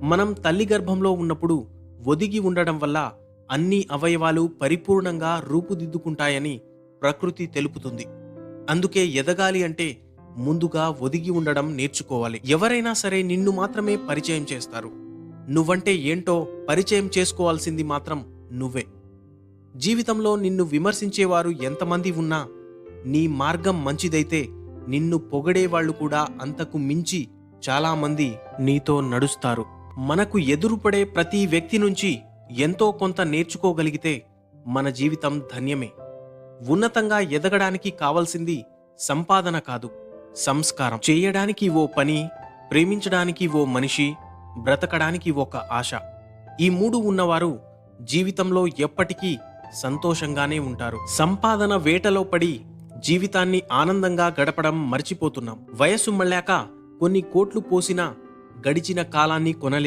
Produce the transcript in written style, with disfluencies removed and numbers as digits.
మనం తల్లి గర్భంలో ఉన్నప్పుడు ఒదిగి ఉండడం వల్ల అన్ని అవయవాలు పరిపూర్ణంగా రూపుదిద్దుకుంటాయని ప్రకృతి తెలుపుతుంది. అందుకే ఎదగాలి అంటే ముందుగా ఒదిగి ఉండడం నేర్చుకోవాలి. ఎవరైనా సరే నిన్ను మాత్రమే పరిచయం చేస్తారు. నువ్వంటే ఏంటో పరిచయం చేసుకోవాల్సింది మాత్రం నువ్వే. జీవితంలో నిన్ను విమర్శించేవారు ఎంతమంది ఉన్నా నీ మార్గం మంచిదైతే నిన్ను పొగడేవాళ్లు కూడా అంతకు మించి చాలామంది నీతో నడుస్తారు. మనకు ఎదురుపడే ప్రతి వ్యక్తి నుంచి ఎంతో కొంత నేర్చుకోగలిగితే మన జీవితం ధన్యమే. ఉన్నతంగా ఎదగడానికి కావలసింది సంపాదన కాదు, సంస్కారం. చేయడానికి ఓ పని, ప్రేమించడానికి ఓ మనిషి, బ్రతకడానికి ఒక ఆశ. ఈ మూడు ఉన్నవారు జీవితంలో ఎప్పటికీ సంతోషంగానే ఉంటారు. సంపాదన వేటలో పడి జీవితాన్ని ఆనందంగా గడపడం మర్చిపోతున్నాం. వయస్సు మళ్ళాక కొన్ని కోట్లు పోసినా గడిచిన కాలాన్ని కొనలేం.